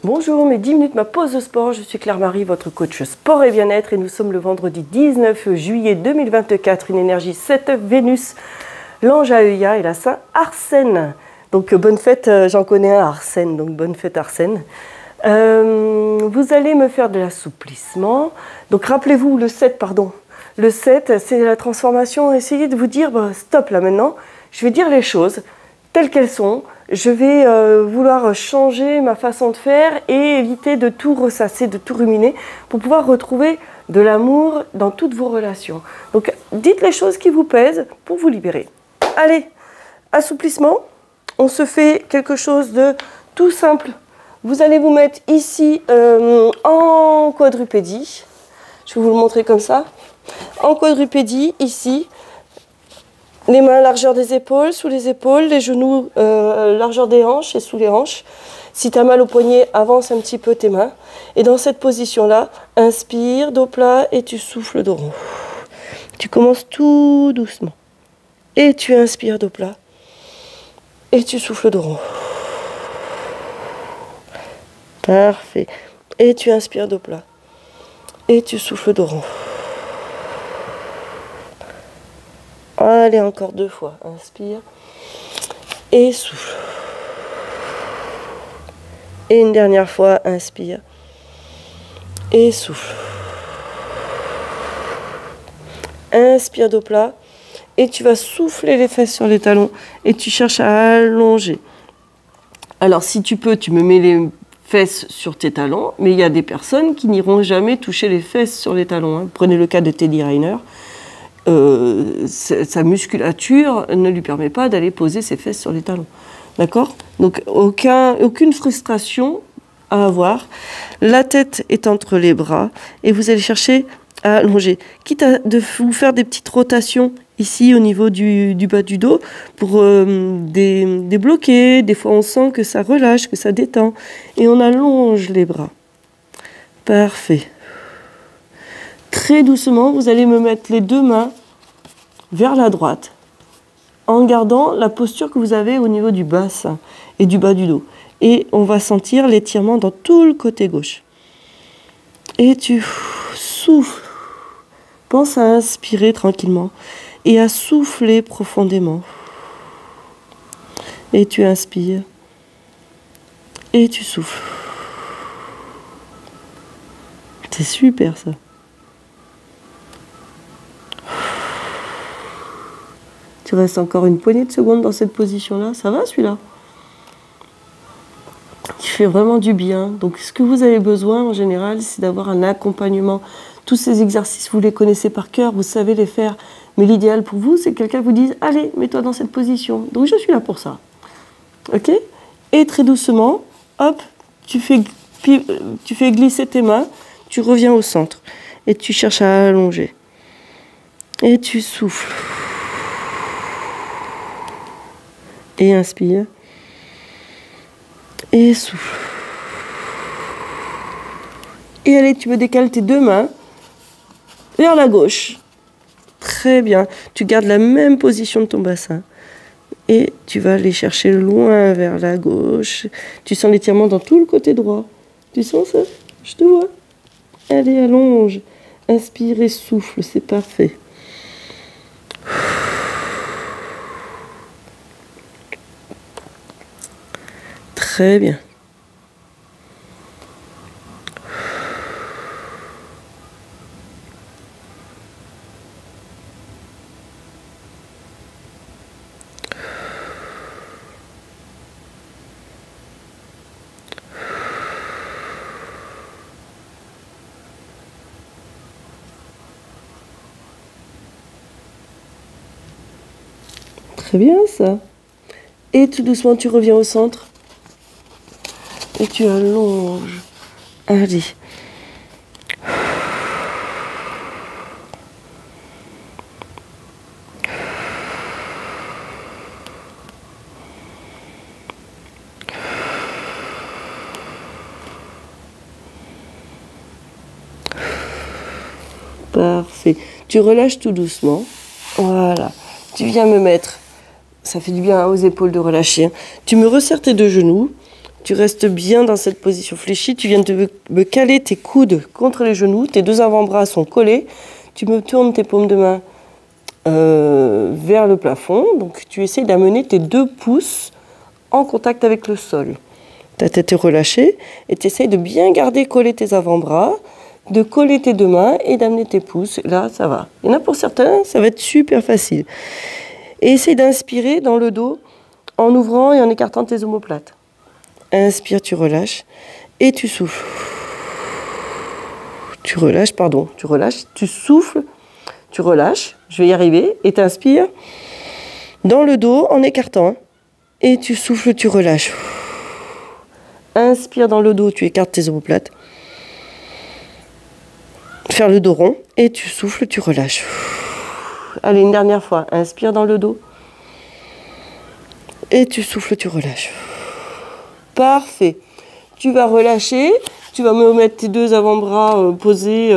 Bonjour, mes 10 minutes, ma pause de sport. Je suis Claire-Marie, votre coach sport et bien-être. Et nous sommes le vendredi 19 juillet 2024. Une énergie 7 Vénus, l'ange à Euya et la Saint Arsène. Donc bonne fête, j'en connais un Arsène, donc bonne fête Arsène. Vous allez me faire de l'assouplissement. Donc rappelez-vous le 7, pardon. Le 7, c'est la transformation. Essayez de vous dire, bah, stop là maintenant. Je vais dire les choses telles qu'elles sont. Je vais vouloir changer ma façon de faire et éviter de tout ressasser, de tout ruminer pour pouvoir retrouver de l'amour dans toutes vos relations. Donc, dites les choses qui vous pèsent pour vous libérer. Allez, assouplissement. On se fait quelque chose de tout simple. Vous allez vous mettre ici en quadrupédie. Je vais vous le montrer comme ça. En quadrupédie, ici. Les mains largeur des épaules, sous les épaules, les genoux largeur des hanches et sous les hanches. Si tu as mal au poignet, avance un petit peu tes mains. Et dans cette position-là, inspire, dos plat et tu souffles dos rond. Tu commences tout doucement. Et tu inspires, dos plat. Et tu souffles dos rond. Parfait. Et tu inspires, dos plat. Et tu souffles dos rond. Allez, encore 2 fois. Inspire. Et souffle. Et une dernière fois. Inspire. Et souffle. Inspire, dos plat. Et tu vas souffler les fesses sur les talons. Et tu cherches à allonger. Alors, si tu peux, tu me mets les fesses sur tes talons. Mais il y a des personnes qui n'iront jamais toucher les fesses sur les talons. Hein. Prenez le cas de Teddy Riner. Sa musculature ne lui permet pas d'aller poser ses fesses sur les talons. D'accord? Donc, aucune frustration à avoir. La tête est entre les bras et vous allez chercher à allonger. Quitte à vous faire des petites rotations ici au niveau du bas du dos pour débloquer. Des fois, on sent que ça relâche, que ça détend. Et on allonge les bras. Parfait. Très doucement, vous allez me mettre les 2 mains vers la droite en gardant la posture que vous avez au niveau du bassin et du bas du dos. Et on va sentir l'étirement dans tout le côté gauche. Et tu souffles. Pense à inspirer tranquillement et à souffler profondément. Et tu inspires. Et tu souffles. C'est super ça. Tu restes encore une poignée de secondes dans cette position-là. Ça va celui-là? Il fait vraiment du bien. Donc ce que vous avez besoin en général, c'est d'avoir un accompagnement. Tous ces exercices, vous les connaissez par cœur, vous savez les faire. Mais l'idéal pour vous, c'est que quelqu'un vous dise « Allez, mets-toi dans cette position ». Donc je suis là pour ça. Ok? Et très doucement, hop, tu fais glisser tes mains, tu reviens au centre. Et tu cherches à allonger. Et tu souffles. Et inspire. Et souffle. Et allez, tu me décales tes 2 mains vers la gauche. Très bien. Tu gardes la même position de ton bassin. Et tu vas aller chercher loin vers la gauche. Tu sens l'étirement dans tout le côté droit. Tu sens ça? Je te vois. Allez, allonge. Inspire et souffle. C'est parfait. Très bien. Très bien ça. Et tout doucement, tu reviens au centre. Et tu allonges. Allez. Parfait. Tu relâches tout doucement. Voilà. Tu viens me mettre Ça fait du bien aux épaules de relâcher. Tu me resserres tes deux genoux. Tu restes bien dans cette position fléchie. Tu viens de me caler tes coudes contre les genoux. Tes deux avant-bras sont collés. Tu me tournes tes paumes de main vers le plafond. Donc tu essaies d'amener tes deux pouces en contact avec le sol. Ta tête est relâchée et tu essaies de bien garder collés tes avant-bras, de coller tes deux mains et d'amener tes pouces. Là, ça va. Il y en a pour certains, ça va être super facile. Et essaye d'inspirer dans le dos en ouvrant et en écartant tes omoplates. Inspire, tu relâches et tu souffles. Tu relâches, tu souffles, tu relâches, je vais y arriver, et tu inspires dans le dos en écartant. Et tu souffles, tu relâches. Inspire dans le dos, tu écartes tes omoplates. Faire le dos rond et tu souffles, tu relâches. Allez, une dernière fois. Inspire dans le dos. Et tu souffles, tu relâches. Parfait. Tu vas relâcher. Tu vas me mettre tes deux avant-bras posés,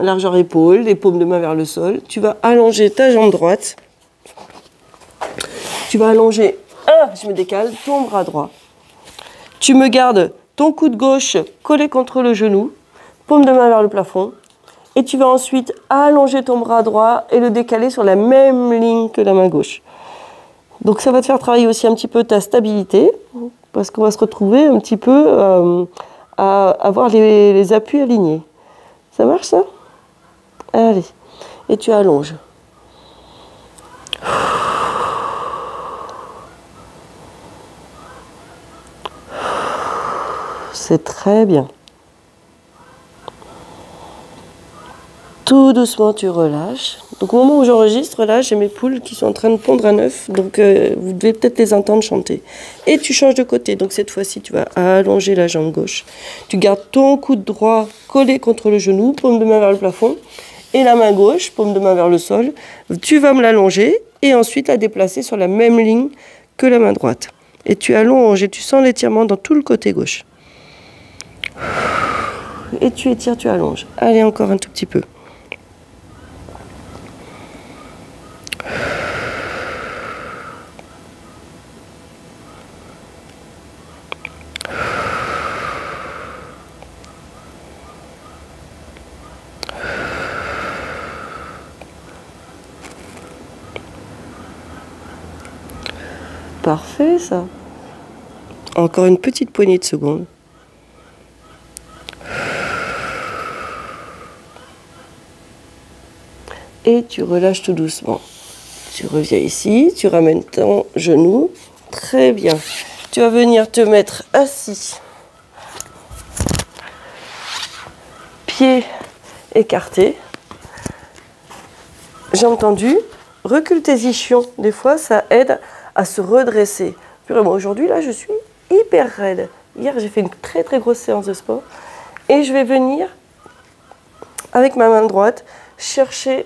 largeur épaule, les paumes de main vers le sol. Tu vas allonger ta jambe droite. Tu vas allonger, je me décale, ton bras droit. Tu me gardes ton coude gauche collé contre le genou, paume de main vers le plafond. Et tu vas ensuite allonger ton bras droit et le décaler sur la même ligne que la main gauche. Donc ça va te faire travailler aussi un petit peu ta stabilité, parce qu'on va se retrouver un petit peu à avoir les appuis alignés. Ça marche ça? Allez, et tu allonges. C'est très bien. Tout doucement, tu relâches. Donc au moment où j'enregistre, là, j'ai mes poules qui sont en train de pondre un œuf. Donc vous devez peut-être les entendre chanter. Et tu changes de côté. Donc cette fois-ci, tu vas allonger la jambe gauche. Tu gardes ton coude droit collé contre le genou, paume de main vers le plafond. Et la main gauche, paume de main vers le sol. Tu vas me l'allonger et ensuite la déplacer sur la même ligne que la main droite. Et tu allonges et tu sens l'étirement dans tout le côté gauche. Et tu étires, tu allonges. Allez, encore un tout petit peu. Parfait, ça. Encore une petite poignée de secondes. Et tu relâches tout doucement. Tu reviens ici, tu ramènes ton genou. Très bien. Tu vas venir te mettre assis. Pieds écartés. Jambes tendues. Recule tes ischions. Des fois, ça aide à se redresser. Vraiment, aujourd'hui, là, je suis hyper raide. Hier, j'ai fait une très très grosse séance de sport. Et je vais venir, avec ma main droite, chercher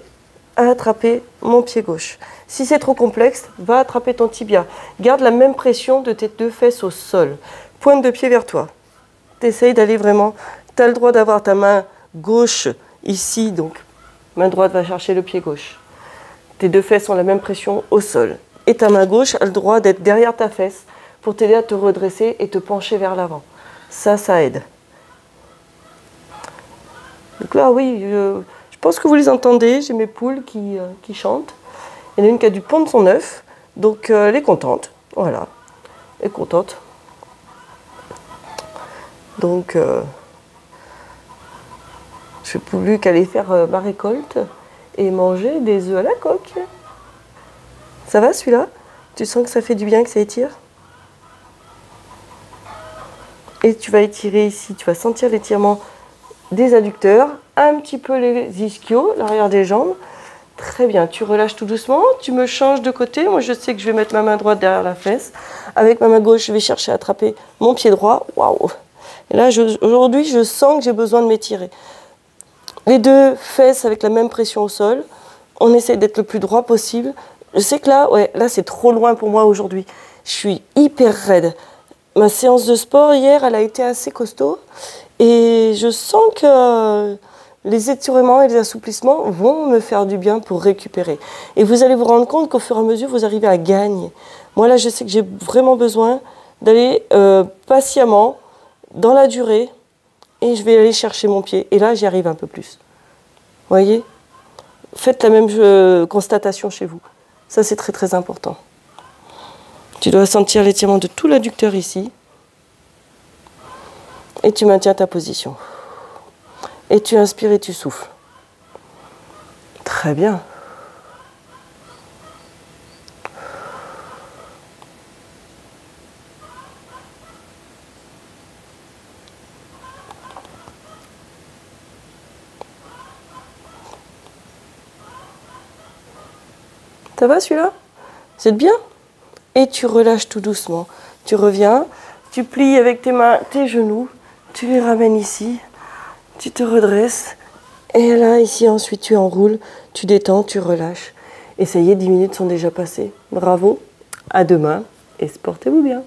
à attraper mon pied gauche. Si c'est trop complexe, va attraper ton tibia. Garde la même pression de tes deux fesses au sol. Pointe de pied vers toi. Tu essayes d'aller vraiment... Tu as le droit d'avoir ta main gauche ici, donc main droite va chercher le pied gauche. Tes deux fesses ont la même pression au sol. Et ta main gauche a le droit d'être derrière ta fesse pour t'aider à te redresser et te pencher vers l'avant. Ça aide. Donc là, oui, je pense que vous les entendez. J'ai mes poules qui chantent. Il y en a une qui a dû pondre son œuf. Donc, elle est contente. Voilà. Elle est contente. Donc, je n'ai plus qu'aller faire ma récolte et manger des œufs à la coque. Ça va celui-là? Tu sens que ça fait du bien, que ça étire? Et tu vas étirer ici, tu vas sentir l'étirement des adducteurs, un petit peu les ischios, l'arrière des jambes. Très bien, tu relâches tout doucement, tu me changes de côté. Moi, je sais que je vais mettre ma main droite derrière la fesse. Avec ma main gauche, je vais chercher à attraper mon pied droit. Waouh! Et là, aujourd'hui, je sens que j'ai besoin de m'étirer. Les deux fesses avec la même pression au sol. On essaie d'être le plus droit possible. Je sais que là, là c'est trop loin pour moi aujourd'hui. Je suis hyper raide. Ma séance de sport hier, elle a été assez costaud. Et je sens que les étirements et les assouplissements vont me faire du bien pour récupérer. Et vous allez vous rendre compte qu'au fur et à mesure, vous arrivez à gagner. Moi, là, je sais que j'ai vraiment besoin d'aller patiemment, dans la durée, et je vais aller chercher mon pied. Et là, j'y arrive un peu plus. Vous voyez? Faites la même constatation chez vous. Ça, c'est très, très important. Tu dois sentir l'étirement de tout l'adducteur ici. Et tu maintiens ta position. Et tu inspires et tu souffles. Très bien. Ça va celui-là? C'est bien? Et tu relâches tout doucement. Tu reviens, tu plies avec tes mains tes genoux, tu les ramènes ici, tu te redresses. Et là, ici, ensuite, tu enroules, tu détends, tu relâches. Et ça y est, 10 minutes sont déjà passées. Bravo, à demain et portez-vous bien.